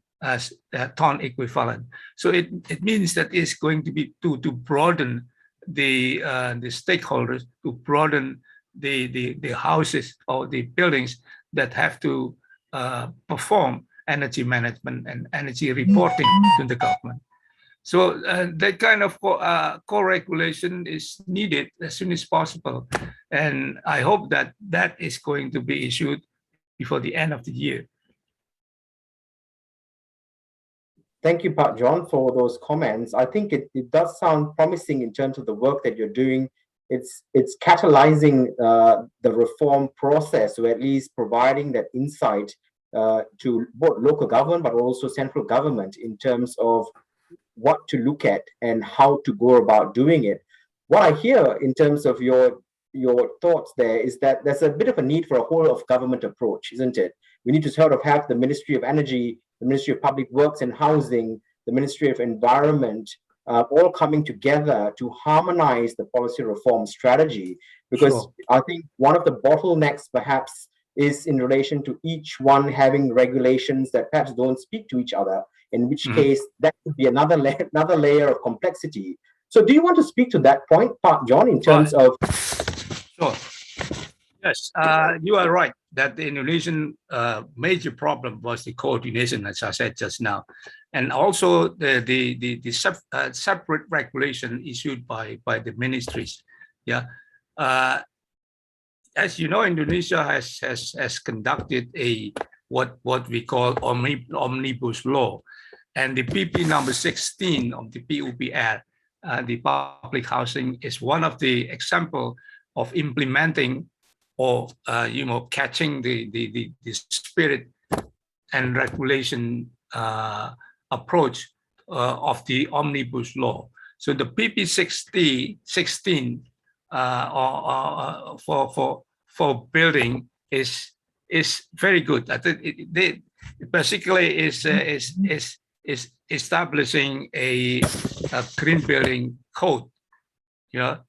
Speaker 13: ton equivalent. So it means that it's going to be to broaden the stakeholders, to broaden the houses or the buildings that have to perform energy management and energy reporting to the government. So that kind of co-regulation is needed as soon as possible. And I hope that that is going to be issued before the end of the year.
Speaker 1: Thank you, Pak John, for those comments. I think it does sound promising in terms of the work that you're doing. It's catalyzing the reform process, or at least providing that insight to both local government, but also central government in terms of what to look at and how to go about doing it. What I hear in terms of your thoughts there is that there's a bit of a need for a whole of government approach, isn't it? We need to sort of have the Ministry of Energy, the Ministry of Public Works and Housing, the Ministry of Environment, all coming together to harmonize the policy reform strategy. Because sure, I think one of the bottlenecks perhaps is in relation to each one having regulations that perhaps don't speak to each other, in which case that could be another layer of complexity. So do you want to speak to that point, Pak John, in terms of...
Speaker 13: Sure. Yes, you are right that the Indonesian major problem was the coordination, as I said just now, and also the separate regulation issued by the ministries. Yeah, as you know, Indonesia has conducted what we call omnibus law, and the PP number 16 of the PUPR, the public housing, is one of the example of implementing or catching the spirit and regulation approach of the omnibus law. So the PP 16 for building is very good. I think they basically is establishing a green building code,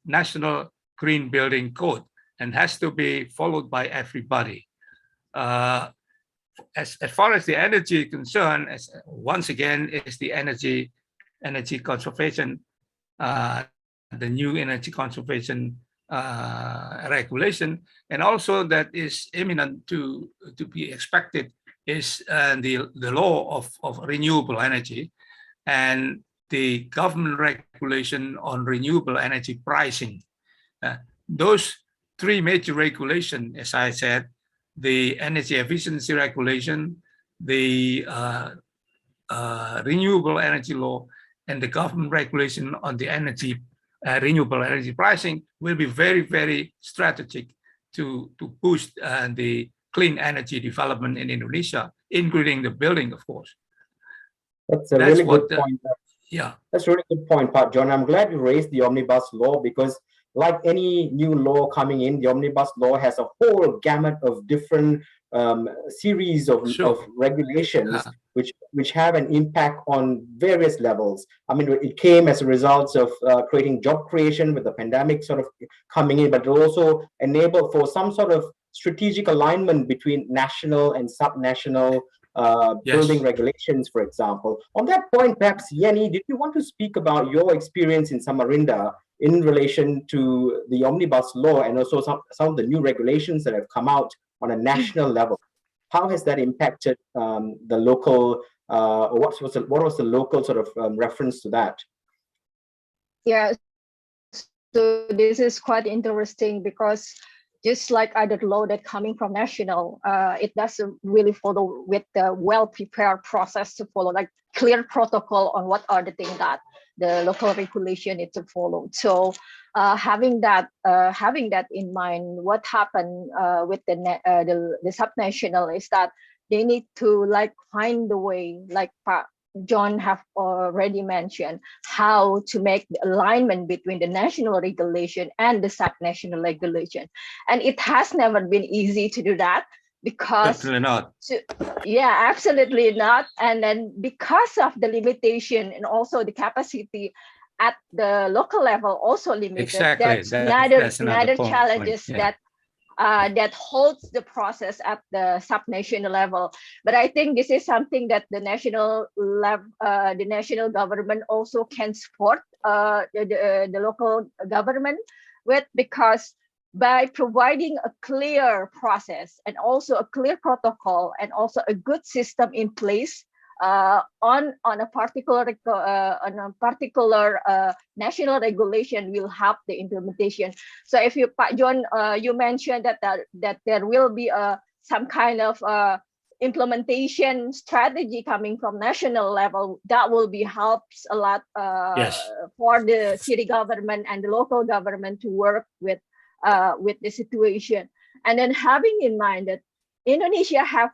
Speaker 13: national green building code, and has to be followed by everybody. As far as the energy is concerned, once again, is the energy conservation, the new energy conservation regulation, and also that is imminent to be expected is the law of renewable energy and the government regulation on renewable energy pricing. Those three major regulations, as I said, the energy efficiency regulation, the renewable energy law, and the government regulation on the renewable energy pricing will be very, very strategic to boost the clean energy development in Indonesia, including the building, of course.
Speaker 1: That's a really good point.
Speaker 13: Yeah,
Speaker 1: that's a really good point, Pak John. I'm glad you raised the omnibus law, because like any new law coming in, the omnibus law has a whole gamut of different series of regulations which have an impact on various levels. I mean, it came as a result of creating job creation with the pandemic sort of coming in, but it also enabled for some sort of strategic alignment between national and subnational building regulations, for example. On that point, perhaps, Yeni, did you want to speak about your experience in Samarinda in relation to the omnibus law and also some of the new regulations that have come out on a national level? How has that impacted the local, what was the local sort of reference to that?
Speaker 12: Yeah, so this is quite interesting because just like other law that coming from national, it doesn't really follow with the well-prepared process to follow, like clear protocol on what are the things that the local regulation needs to follow. So having that in mind, what happened with the subnational is that they need to like find the way, like John have already mentioned, how to make the alignment between the national regulation and the subnational regulation. And it has never been easy to do that, because
Speaker 13: Definitely not.
Speaker 12: Yeah, absolutely not. And then because of the limitation and also the capacity at the local level also limited.
Speaker 13: Exactly.
Speaker 12: That's
Speaker 13: That's
Speaker 12: another
Speaker 13: point.
Speaker 12: challenges
Speaker 13: Yeah.
Speaker 12: that holds the process at the subnational level. But I think this is something that the national government also can support the local government with, because by providing a clear process and also a clear protocol and also a good system in place on a particular national regulation will help the implementation. So if you, John, you mentioned that there will be some kind of implementation strategy coming from national level, that will be helps a lot for the city government and the local government to work with the situation. And then having in mind that Indonesia have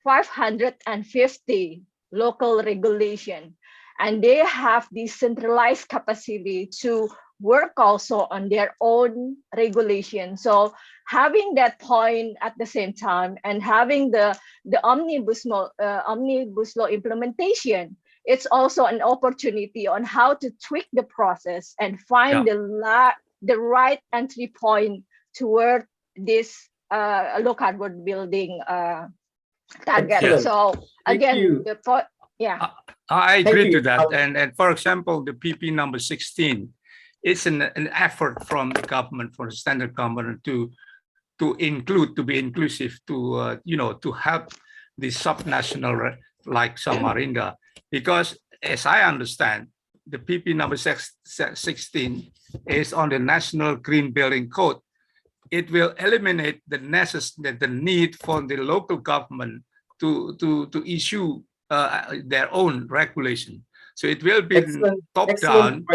Speaker 12: 550 local regulation, and they have decentralized capacity to work also on their own regulation. So having that point at the same time and having the omnibus law implementation, it's also an opportunity on how to tweak the process and find the right entry point toward this low carbon building target.
Speaker 1: Excellent.
Speaker 12: So again,
Speaker 13: I agree to that. And for example, the PP number 16, it's an effort from the government, for the standard government, to be inclusive, to to help the subnational like Samarinda, because as I understand, the PP number 16 is on the National Green Building Code. It will eliminate the need for the local government to issue their own regulation. So it will be top down.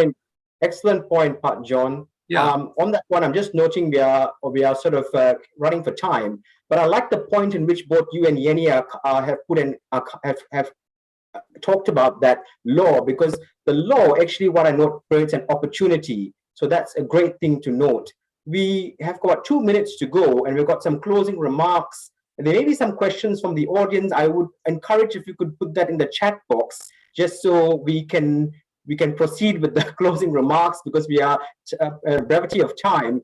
Speaker 1: Excellent point, Pak John.
Speaker 13: Yeah.
Speaker 1: On that one, I'm just noting we are sort of running for time, but I like the point in which both you and Yenny have put in have talked about that law, because the law actually, what I note, creates an opportunity. So that's a great thing to note. We have got 2 minutes to go, and we've got some closing remarks. And there may be some questions from the audience. I would encourage if you could put that in the chat box, just so we can proceed with the closing remarks, because we are brevity of time.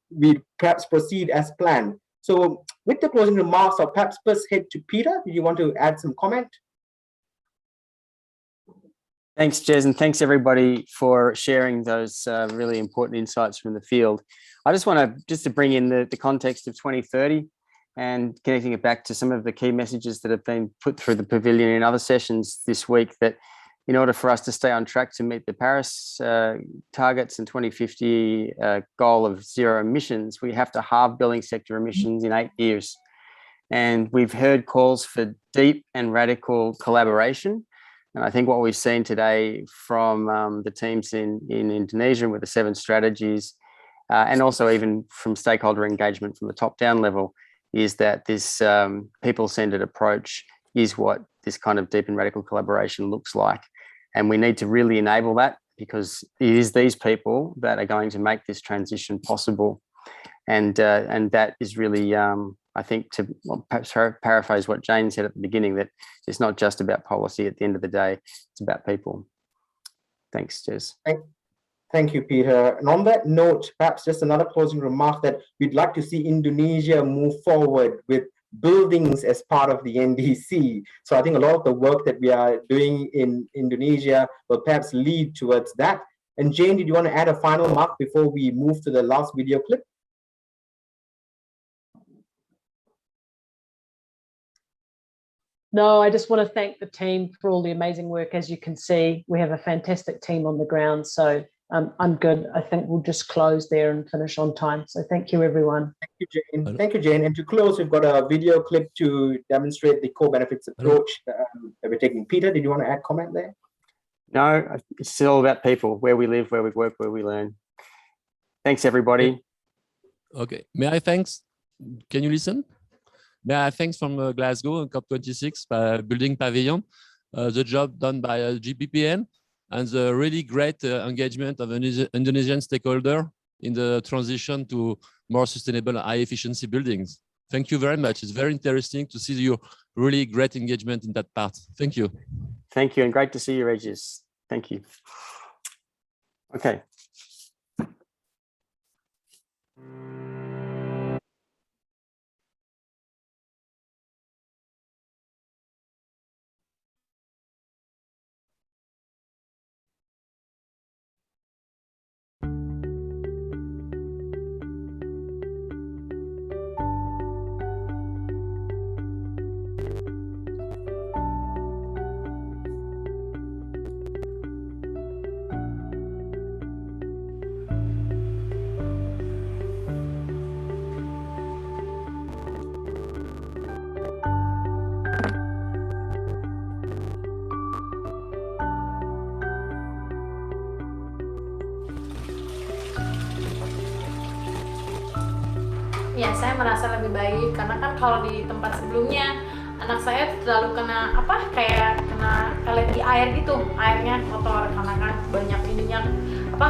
Speaker 1: We perhaps proceed as planned. So with the closing remarks, I'll perhaps first head to Peter. Do you want to add some comment?
Speaker 2: Thanks, Jez, and thanks everybody for sharing those really important insights from the field. I just want to bring in the context of 2030 and connecting it back to some of the key messages that have been put through the pavilion in other sessions this week, that in order for us to stay on track to meet the Paris targets and 2050 goal of zero emissions, we have to halve building sector emissions in 8 years. And we've heard calls for deep and radical collaboration. And I think what we've seen today from the teams in Indonesia with the 7 strategies, and also even from stakeholder engagement from the top-down level, is that this people-centered approach is what this kind of deep and radical collaboration looks like. And we need to really enable that, because it is these people that are going to make this transition possible. And that is really, I think, to paraphrase what Jane said at the beginning, that it's not just about policy at the end of the day, it's about people. Thanks, Jez.
Speaker 1: Thank you, Peter. And on that note, perhaps just another closing remark, that we'd like to see Indonesia move forward with buildings as part of the NDC. So I think a lot of the work that we are doing in Indonesia will perhaps lead towards that. And Jane, did you want to add a final remark before we move to the last video clip?
Speaker 4: No, I just want to thank the team for all the amazing work. As you can see, we have a fantastic team on the ground. So I'm good. I think we'll just close there and finish on time. So thank you, everyone.
Speaker 1: Thank you, Jane. Thank you, Jane. And to close, we've got a video clip to demonstrate the co-benefits approach that we're taking. Peter, did you want to add comment there?
Speaker 2: No, it's all about people, where we live, where we work, where we learn. Thanks, everybody.
Speaker 14: Okay. May I thanks? Can you listen? Thanks from Glasgow and COP26 building pavilion, the job done by GPPN and the really great engagement of an Indonesian stakeholder in the transition to more sustainable high efficiency buildings. Thank you very much. It's very interesting to see your really great engagement in that part. Thank you.
Speaker 2: Thank you, and great to see you, Regis. Thank you. Okay.
Speaker 15: Ya, saya merasa lebih baik karena kan kalau di tempat sebelumnya anak saya terlalu kena kayak kena pelet di air gitu, airnya kotor karena kan banyak ininya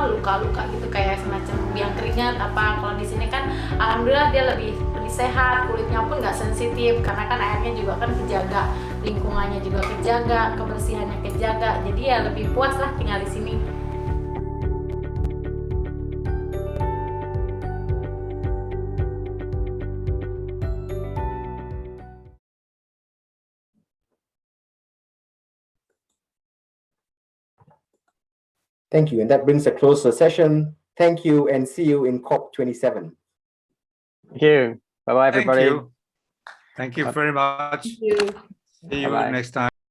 Speaker 15: luka-luka gitu kayak semacam biang keringat Kalau di sini kan alhamdulillah dia lebih sehat, kulitnya pun nggak sensitif karena kan airnya juga kan kejaga, lingkungannya juga kejaga, kebersihannya kejaga, jadi ya lebih puas lah tinggal di sini.
Speaker 1: Thank you. And that brings a close to the session. Thank you and see you in COP27.
Speaker 2: Thank you. Bye-bye, everybody.
Speaker 13: Thank you very much.
Speaker 5: Thank you.
Speaker 13: See you
Speaker 2: Bye-bye.
Speaker 13: next time.